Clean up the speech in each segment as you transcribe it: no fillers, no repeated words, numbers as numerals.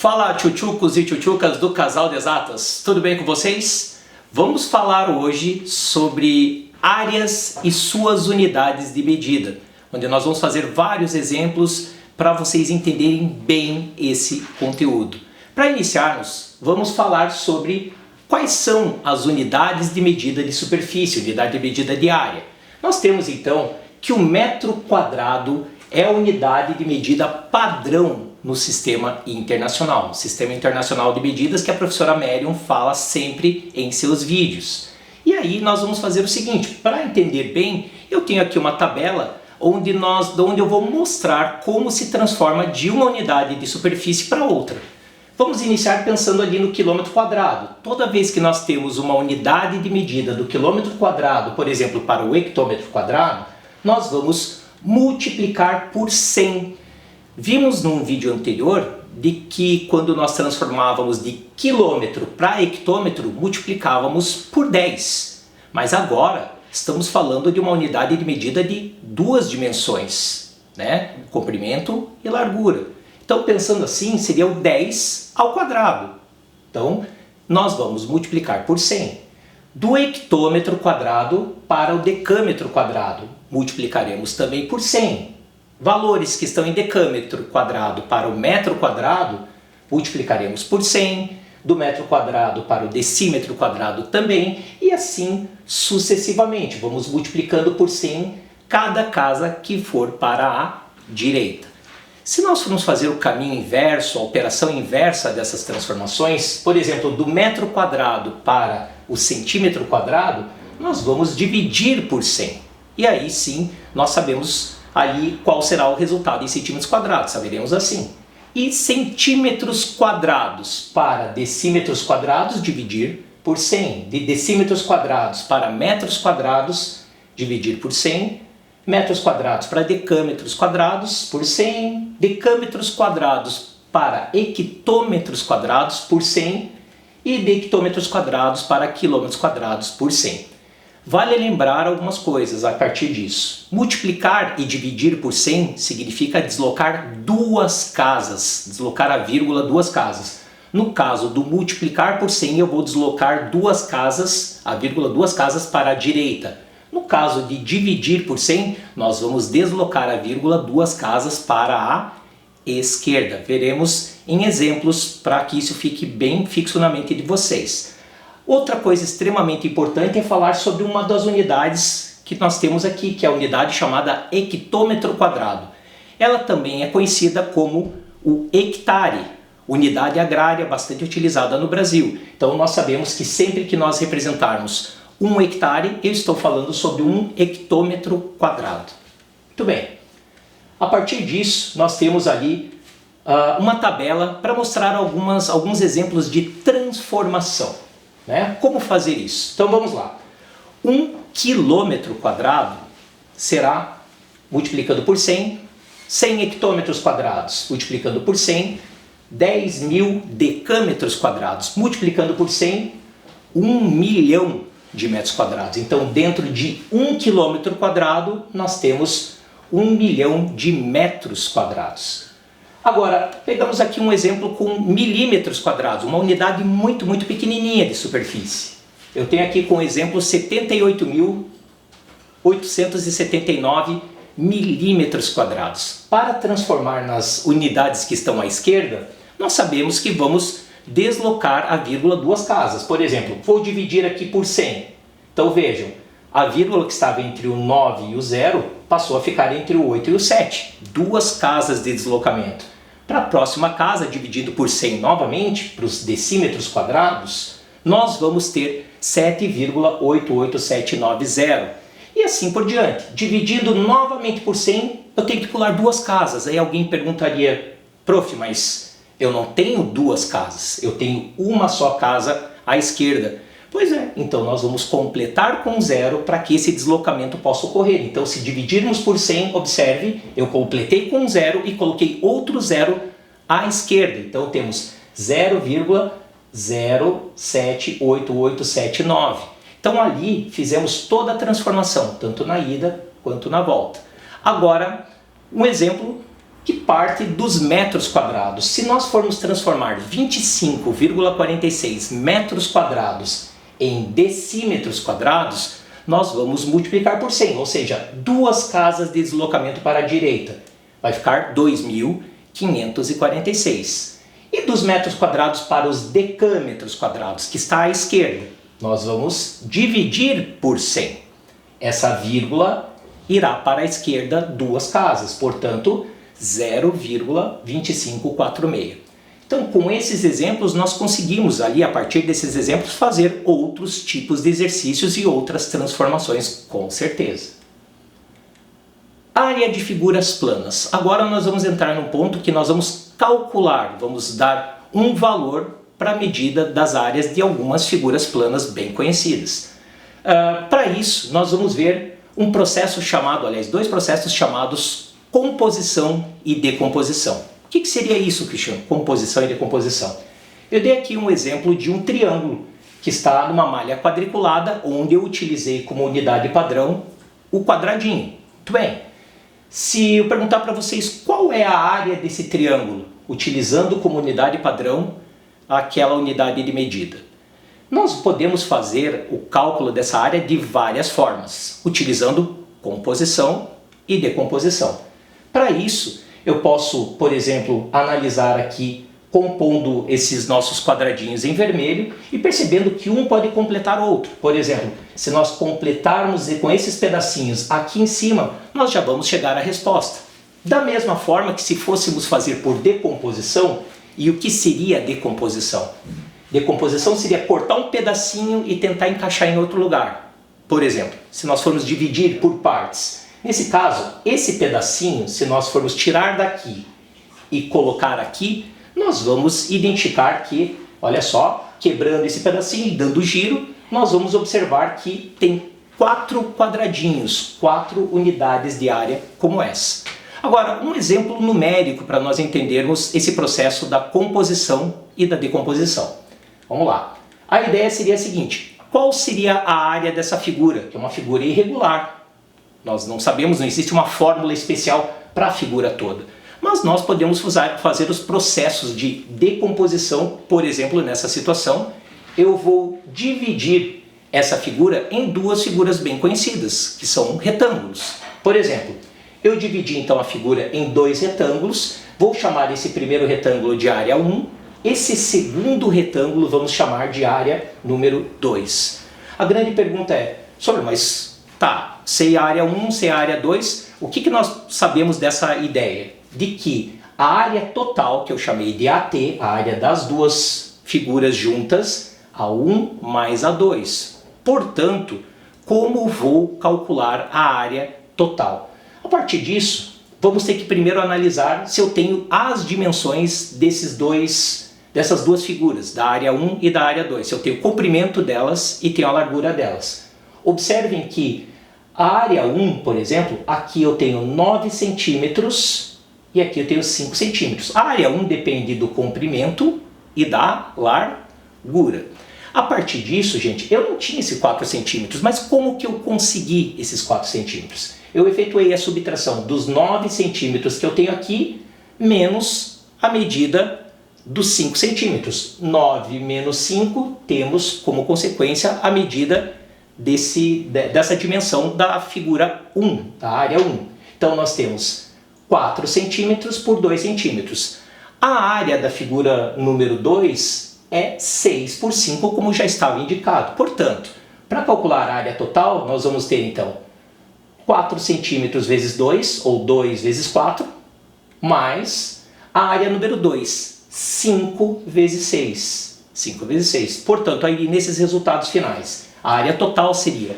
Fala, tchutchucos e tchutchucas do Casal de Exatas, tudo bem com vocês? Vamos falar hoje sobre áreas e suas unidades de medida, onde nós vamos fazer vários exemplos para vocês entenderem bem esse conteúdo. Para iniciarmos, vamos falar sobre quais são as unidades de medida de superfície, unidade de medida de área. Nós temos então que o metro quadrado é a unidade de medida padrão no Sistema Internacional, Sistema Internacional de Medidas que a professora Merion fala sempre em seus vídeos. E aí nós vamos fazer o seguinte, para entender bem, eu tenho aqui uma tabela onde eu vou mostrar como se transforma de uma unidade de superfície para outra. Vamos iniciar pensando ali no quilômetro quadrado. Toda vez que nós temos uma unidade de medida do quilômetro quadrado, por exemplo, para o hectômetro quadrado, nós vamos multiplicar por 100. Vimos num vídeo anterior de que quando nós transformávamos de quilômetro para hectômetro, multiplicávamos por 10. Mas agora estamos falando de uma unidade de medida de duas dimensões, né? Comprimento e largura. Então, pensando assim, seria o 10 ao quadrado. Então, nós vamos multiplicar por 100. Do hectômetro quadrado para o decâmetro quadrado, multiplicaremos também por 100. Valores que estão em decâmetro quadrado para o metro quadrado, multiplicaremos por 100. Do metro quadrado para o decímetro quadrado também, e assim sucessivamente. Vamos multiplicando por 100 cada casa que for para a direita. Se nós formos fazer o caminho inverso, a operação inversa dessas transformações, por exemplo, do metro quadrado para o centímetro quadrado, nós vamos dividir por 100. E aí sim, nós sabemos ali qual será o resultado em centímetros quadrados, saberemos assim. E centímetros quadrados para decímetros quadrados, dividir por 100. De decímetros quadrados para metros quadrados, dividir por 100. Metros quadrados para decâmetros quadrados, por 100. Decâmetros quadrados para hectômetros quadrados, por 100. E de hectômetros quadrados para quilômetros quadrados, por 100. Vale lembrar algumas coisas a partir disso. Multiplicar e dividir por 100 significa deslocar duas casas, deslocar a vírgula duas casas. No caso do multiplicar por 100, eu vou deslocar duas casas, a vírgula duas casas para a direita. No caso de dividir por 100, nós vamos deslocar a vírgula duas casas para a esquerda. Veremos em exemplos para que isso fique bem fixo na mente de vocês. Outra coisa extremamente importante é falar sobre uma das unidades que nós temos aqui, que é a unidade chamada hectômetro quadrado. Ela também é conhecida como o hectare, unidade agrária bastante utilizada no Brasil. Então nós sabemos que sempre que nós representarmos um hectare, eu estou falando sobre um hectômetro quadrado. Muito bem. A partir disso, nós temos ali uma tabela para mostrar alguns exemplos de transformação. Né? Como fazer isso? Então vamos lá. 1 quilômetro quadrado será, multiplicando por 100, 100 hectômetros quadrados, multiplicando por 100, 10 mil decâmetros quadrados, multiplicando por 100, 1 milhão de metros quadrados. Então, dentro de 1 quilômetro quadrado, nós temos 1 milhão de metros quadrados. Agora, pegamos aqui um exemplo com milímetros quadrados, uma unidade muito pequenininha de superfície. Eu tenho aqui como exemplo 78.879 milímetros quadrados. Para transformar nas unidades que estão à esquerda, nós sabemos que vamos deslocar a vírgula duas casas. Por exemplo, vou dividir aqui por 100. Então vejam, a vírgula que estava entre o 9 e o 0 passou a ficar entre o 8 e o 7. Duas casas de deslocamento. Para a próxima casa, dividido por 100 novamente, para os decímetros quadrados, nós vamos ter 7,88790. E assim por diante. Dividindo novamente por 100, eu tenho que pular duas casas. Aí alguém perguntaria, prof, mas eu não tenho duas casas, eu tenho uma só casa à esquerda. Pois é, então nós vamos completar com 0 para que esse deslocamento possa ocorrer. Então se dividirmos por 100, observe, eu completei com 0 e coloquei outro 0 à esquerda. Então temos 0,078879. Então ali fizemos toda a transformação, tanto na ida quanto na volta. Agora, um exemplo que parte dos metros quadrados. Se nós formos transformar 25,46 metros quadrados em decímetros quadrados, nós vamos multiplicar por 100, ou seja, 2 casas de deslocamento para a direita. Vai ficar 2.546. E dos metros quadrados para os decâmetros quadrados, que está à esquerda, nós vamos dividir por 100. Essa vírgula irá para a esquerda 2 casas, portanto, 0,2546. Então, com esses exemplos, nós conseguimos ali, a partir desses exemplos, fazer outros tipos de exercícios e outras transformações, com certeza. Área de figuras planas. Agora nós vamos entrar num ponto que nós vamos calcular, vamos dar um valor para a medida das áreas de algumas figuras planas bem conhecidas. Para isso, nós vamos ver um processo chamado, aliás, 2 processos chamados composição e decomposição. O que seria isso, Cristiano? Composição e decomposição. Eu dei aqui um exemplo de um triângulo que está numa malha quadriculada, onde eu utilizei como unidade padrão o quadradinho. Muito bem. Se eu perguntar para vocês qual é a área desse triângulo, utilizando como unidade padrão aquela unidade de medida, nós podemos fazer o cálculo dessa área de várias formas, utilizando composição e decomposição. Para isso, eu posso, por exemplo, analisar aqui compondo esses nossos quadradinhos em vermelho e percebendo que um pode completar o outro. Por exemplo, se nós completarmos com esses pedacinhos aqui em cima, nós já vamos chegar à resposta. Da mesma forma que se fôssemos fazer por decomposição, e o que seria decomposição? Decomposição seria cortar um pedacinho e tentar encaixar em outro lugar. Por exemplo, se nós formos dividir por partes. Nesse caso, esse pedacinho, se nós formos tirar daqui e colocar aqui, nós vamos identificar que, olha só, quebrando esse pedacinho e dando giro, nós vamos observar que tem 4 quadradinhos, 4 unidades de área como essa. Agora, um exemplo numérico para nós entendermos esse processo da composição e da decomposição. Vamos lá. A ideia seria a seguinte: qual seria a área dessa figura? Que é uma figura irregular. Nós não sabemos, não existe uma fórmula especial para a figura toda. Mas nós podemos fazer os processos de decomposição. Por exemplo, nessa situação, eu vou dividir essa figura em 2 figuras bem conhecidas, que são retângulos. Por exemplo, eu dividi então a figura em 2 retângulos, vou chamar esse primeiro retângulo de área 1, esse segundo retângulo vamos chamar de área número 2. A grande pergunta é, mas tá, sei a área 1, sei a área 2, o que nós sabemos dessa ideia? De que a área total, que eu chamei de AT, a área das 2 figuras juntas, A1 mais A2. Portanto, como vou calcular a área total? A partir disso, vamos ter que primeiro analisar se eu tenho as dimensões dessas 2 figuras, da área 1 e da área 2. Se eu tenho o comprimento delas e tenho a largura delas. Observem que a área 1, por exemplo, aqui eu tenho 9 centímetros e aqui eu tenho 5 centímetros. A área 1 depende do comprimento e da largura. A partir disso, gente, eu não tinha esses 4 centímetros, mas como que eu consegui esses 4 centímetros? Eu efetuei a subtração dos 9 centímetros que eu tenho aqui, menos a medida dos 5 centímetros. 9 menos 5, temos como consequência a medida dessa dimensão da figura 1, da área 1. Então nós temos 4 centímetros por 2 centímetros. A área da figura número 2 é 6 por 5, como já estava indicado. Portanto, para calcular a área total, nós vamos ter então 4 centímetros vezes 2, ou 2 vezes 4, mais a área número 2, 5 vezes 6. 5 vezes 6. Portanto, aí nesses resultados finais, a área total seria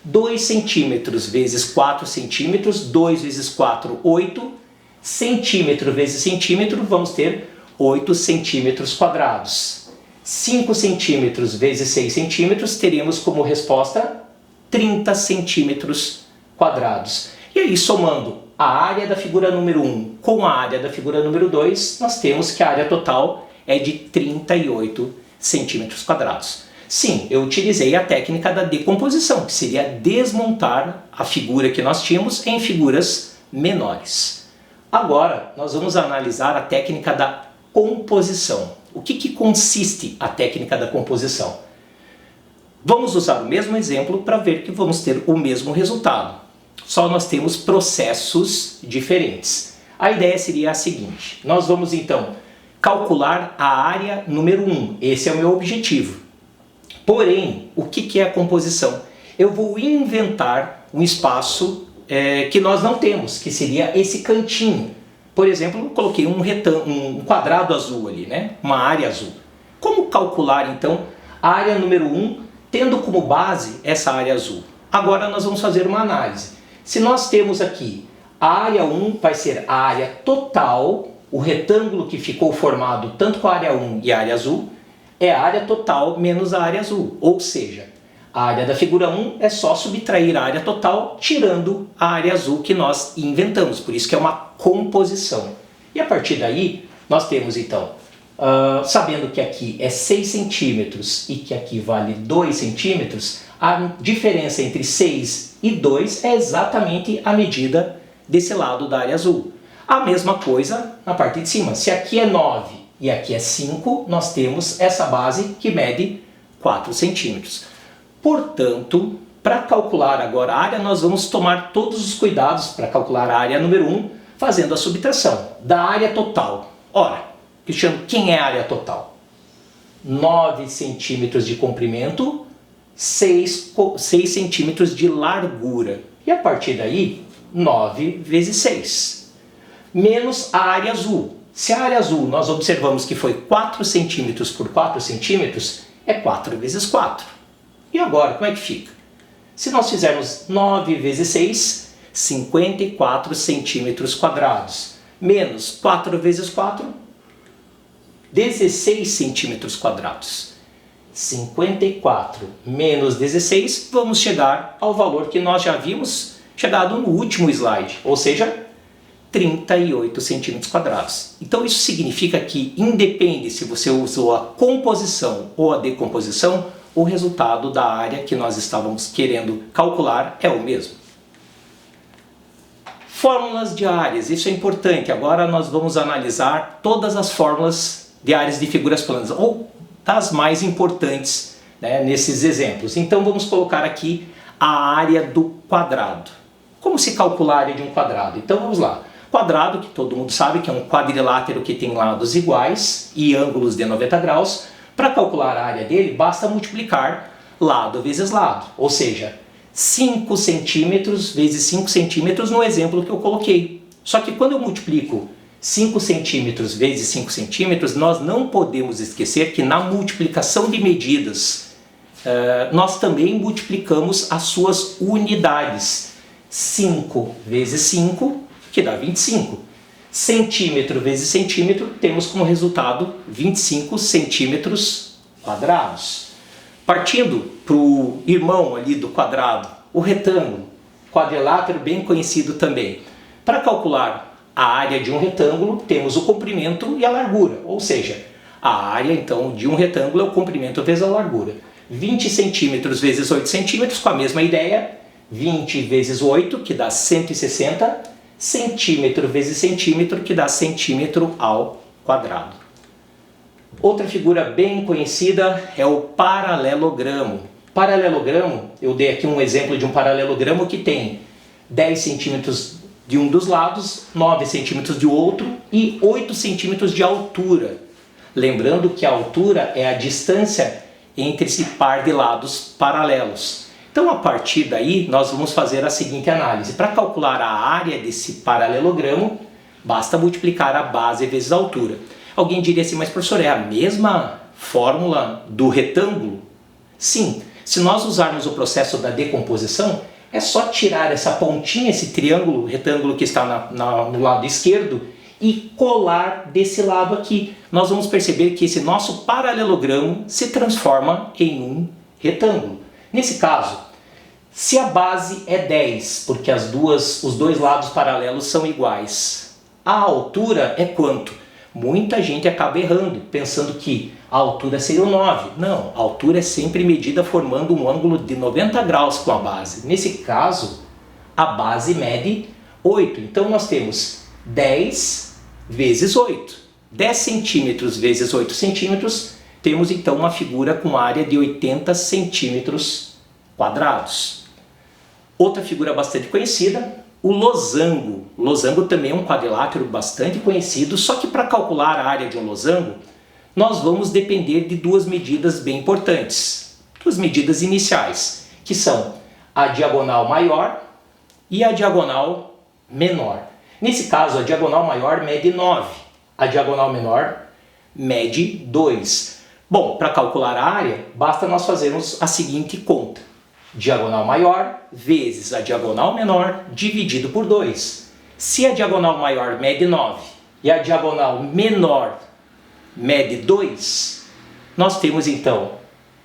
2 centímetros vezes 4 centímetros, 2 vezes 4, 8, centímetro vezes centímetro, vamos ter 8 centímetros quadrados. 5 centímetros vezes 6 centímetros, teremos como resposta 30 centímetros quadrados. E aí, somando a área da figura número 1 com a área da figura número 2, nós temos que a área total é de 38 centímetros quadrados. Sim, eu utilizei a técnica da decomposição, que seria desmontar a figura que nós tínhamos em figuras menores. Agora, nós vamos analisar a técnica da composição. O que consiste a técnica da composição? Vamos usar o mesmo exemplo para ver que vamos ter o mesmo resultado. Só nós temos processos diferentes. A ideia seria a seguinte: nós vamos então calcular a área número 1. Esse é o meu objetivo. Porém, o que é a composição? Eu vou inventar um espaço que nós não temos, que seria esse cantinho. Por exemplo, eu coloquei um quadrado azul ali, né? Uma área azul. Como calcular então a área número 1, tendo como base essa área azul? Agora nós vamos fazer uma análise. Se nós temos aqui a área 1 vai ser a área total, o retângulo que ficou formado tanto com a área 1 e a área azul, é a área total menos a área azul. Ou seja, a área da figura 1 é só subtrair a área total, tirando a área azul que nós inventamos. Por isso que é uma composição. E a partir daí, nós temos então, sabendo que aqui é 6 centímetros e que aqui vale 2 centímetros, a diferença entre 6 e 2 é exatamente a medida desse lado da área azul. A mesma coisa na parte de cima. Se aqui é 9 e aqui é 5, nós temos essa base que mede 4 centímetros. Portanto, para calcular agora a área, nós vamos tomar todos os cuidados para calcular a área número 1, fazendo a subtração da área total. Ora, Cristiano, quem é a área total? 9 centímetros de comprimento, 6 centímetros de largura. E a partir daí, 9 vezes 6. Menos a área azul. Se a área azul nós observamos que foi 4 centímetros por 4 centímetros, é 4 vezes 4. E agora, como é que fica? Se nós fizermos 9 vezes 6, 54 centímetros quadrados. Menos 4 vezes 4, 16 centímetros quadrados. 54 menos 16, vamos chegar ao valor que nós já havíamos chegado no último slide, ou seja, 38 centímetros quadrados. Então isso significa que, independe se você usou a composição ou a decomposição, o resultado da área que nós estávamos querendo calcular é o mesmo. Fórmulas de áreas, isso é importante. Agora nós vamos analisar todas as fórmulas de áreas de figuras planas, ou das mais importantes, né, nesses exemplos. Então vamos colocar aqui a área do quadrado. Como se calcula a área de um quadrado? Então vamos lá. Quadrado, que todo mundo sabe que é um quadrilátero que tem lados iguais e ângulos de 90 graus. Para calcular a área dele, basta multiplicar lado vezes lado. Ou seja, 5 centímetros vezes 5 centímetros no exemplo que eu coloquei. Só que quando eu multiplico 5 centímetros vezes 5 centímetros, nós não podemos esquecer que na multiplicação de medidas, nós também multiplicamos as suas unidades. 5 vezes 5, que dá 25. Centímetro vezes centímetro, temos como resultado 25 centímetros quadrados. Partindo para o irmão ali do quadrado, o retângulo, quadrilátero bem conhecido também. Para calcular a área de um retângulo, temos o comprimento e a largura, ou seja, a área então de um retângulo é o comprimento vezes a largura. 20 centímetros vezes 8 centímetros, com a mesma ideia, 20 vezes 8, que dá 160, centímetro vezes centímetro, que dá centímetro ao quadrado. Outra figura bem conhecida é o paralelogramo. Paralelogramo, eu dei aqui um exemplo de um paralelogramo que tem 10 centímetros de um dos lados, 9 centímetros de outro e 8 centímetros de altura. Lembrando que a altura é a distância entre esse par de lados paralelos. Então, a partir daí, nós vamos fazer a seguinte análise. Para calcular a área desse paralelogramo, basta multiplicar a base vezes a altura. Alguém diria assim, mas professor, é a mesma fórmula do retângulo? Sim, se nós usarmos o processo da decomposição, é só tirar essa pontinha, esse triângulo, retângulo que está no lado esquerdo, e colar desse lado aqui. Nós vamos perceber que esse nosso paralelogramo se transforma em um retângulo. Nesse caso, se a base é 10, porque os dois lados paralelos são iguais, a altura é quanto? Muita gente acaba errando, pensando que a altura seria o 9. Não, a altura é sempre medida formando um ângulo de 90 graus com a base. Nesse caso, a base mede 8. Então nós temos 10 vezes 8. 10 centímetros vezes 8 centímetros, temos então uma figura com área de 80 centímetros quadrados. Outra figura bastante conhecida, o losango. O losango também é um quadrilátero bastante conhecido, só que para calcular a área de um losango, nós vamos depender de duas medidas bem importantes. Duas medidas iniciais, que são a diagonal maior e a diagonal menor. Nesse caso, a diagonal maior mede 9, a diagonal menor mede 2. Bom, para calcular a área, basta nós fazermos a seguinte conta. Diagonal maior vezes a diagonal menor dividido por 2. Se a diagonal maior mede 9 e a diagonal menor mede 2, nós temos então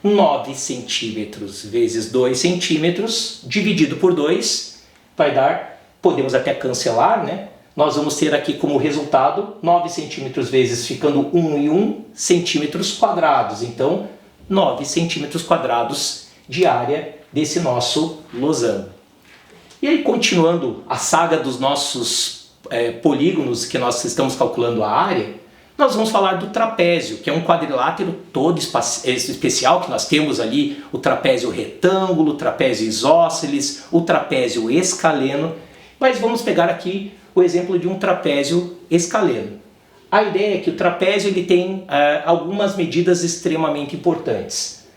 9 centímetros vezes 2 centímetros dividido por 2 vai dar, podemos até cancelar, né? Nós vamos ter aqui como resultado 9 centímetros vezes ficando 1 e 1 centímetros quadrados. Então, 9 centímetros quadrados de área desse nosso losango. E aí, continuando a saga dos nossos polígonos que nós estamos calculando a área, nós vamos falar do trapézio, que é um quadrilátero todo especial, que nós temos ali o trapézio retângulo, o trapézio isósceles, o trapézio escaleno, mas vamos pegar aqui o exemplo de um trapézio escaleno. A ideia é que o trapézio ele tem algumas medidas extremamente importantes.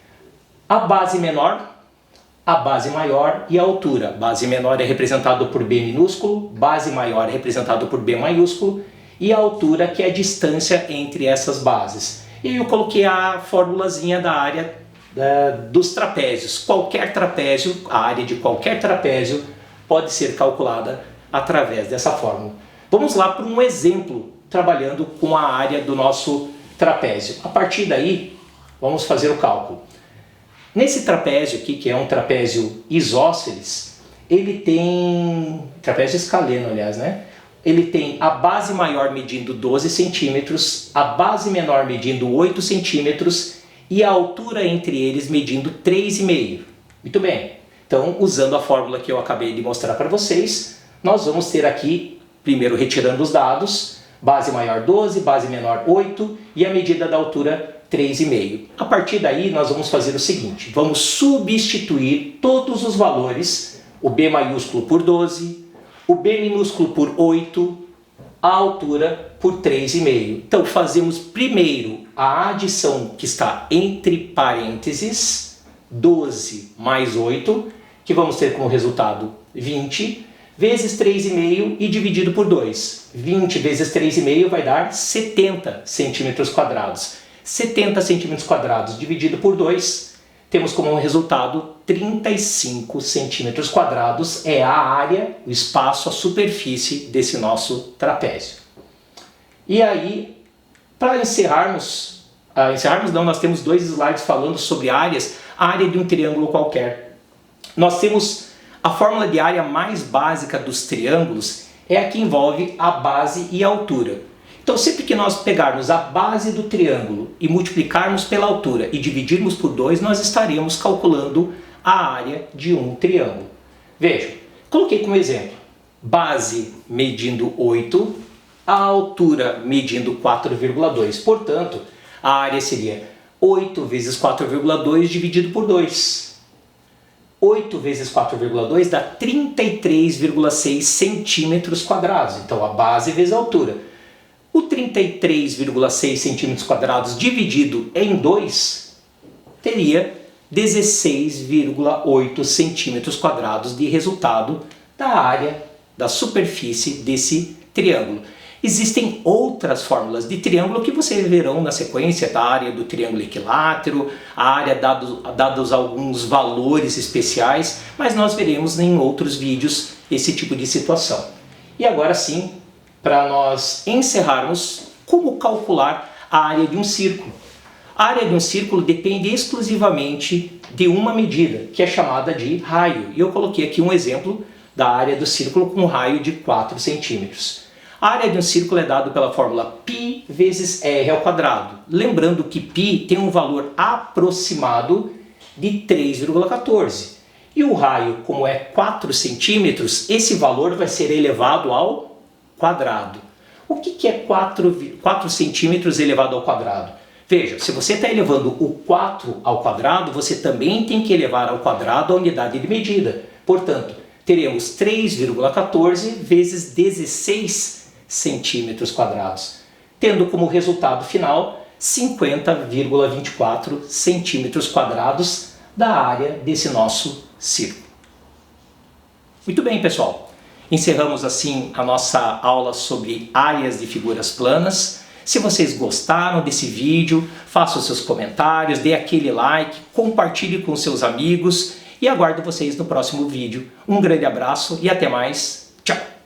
A base menor, a base maior e a altura. Base menor é representado por B minúsculo, base maior é representado por B maiúsculo, e a altura, que é a distância entre essas bases. E aí eu coloquei a formulazinha da área dos trapézios. Qualquer trapézio, a área de qualquer trapézio pode ser calculada através dessa fórmula. Vamos lá para um exemplo, trabalhando com a área do nosso trapézio. A partir daí, vamos fazer o cálculo. Nesse trapézio aqui, que é um trapézio isósceles, ele tem... trapézio escaleno, aliás, né? Ele tem a base maior medindo 12 centímetros, a base menor medindo 8 centímetros e a altura entre eles medindo 3,5. Muito bem. Então, usando a fórmula que eu acabei de mostrar para vocês, nós vamos ter aqui, primeiro retirando os dados, base maior 12, base menor 8 e a medida da altura 3,5. A partir daí, nós vamos fazer o seguinte, vamos substituir todos os valores, o B maiúsculo por 12, o B minúsculo por 8, a altura por 3,5. Então fazemos primeiro a adição que está entre parênteses, 12 mais 8, que vamos ter como resultado 20, vezes 3,5 e dividido por 2. 20 vezes 3,5 vai dar 70 centímetros quadrados. 70 centímetros quadrados dividido por 2, temos como resultado 35 centímetros quadrados é a área, o espaço, a superfície desse nosso trapézio. E aí, para encerrarmos não, nós temos dois slides falando sobre áreas, a área de um triângulo qualquer. Nós temos a fórmula de área mais básica dos triângulos, é a que envolve a base e a altura. Então, sempre que nós pegarmos a base do triângulo e multiplicarmos pela altura e dividirmos por 2, nós estaremos calculando a área de um triângulo. Vejam, coloquei como exemplo, base medindo 8, a altura medindo 4,2. Portanto, a área seria 8 vezes 4,2 dividido por 2. 8 vezes 4,2 dá 33,6 centímetros quadrados. Então, a base vezes a altura. O 33,6 centímetros quadrados dividido em 2 teria 16,8 centímetros quadrados de resultado da área, da superfície desse triângulo. Existem outras fórmulas de triângulo que vocês verão na sequência, da área do triângulo equilátero, a área dados alguns valores especiais, mas nós veremos em outros vídeos esse tipo de situação. E agora sim, para nós encerrarmos, como calcular a área de um círculo. A área de um círculo depende exclusivamente de uma medida, que é chamada de raio. E eu coloquei aqui um exemplo da área do círculo com um raio de 4 centímetros. A área de um círculo é dada pela fórmula π vezes r ao quadrado. Lembrando que π tem um valor aproximado de 3,14. E o raio, como é 4 centímetros, esse valor vai ser elevado ao quadrado. O que é 4 centímetros elevado ao quadrado? Veja, se você está elevando o 4 ao quadrado, você também tem que elevar ao quadrado a unidade de medida. Portanto, teremos 3,14 vezes 16 centímetros quadrados, tendo como resultado final 50,24 centímetros quadrados da área desse nosso círculo. Muito bem, pessoal. Encerramos assim a nossa aula sobre áreas de figuras planas. Se vocês gostaram desse vídeo, façam seus comentários, dê aquele like, compartilhe com seus amigos e aguardo vocês no próximo vídeo. Um grande abraço e até mais.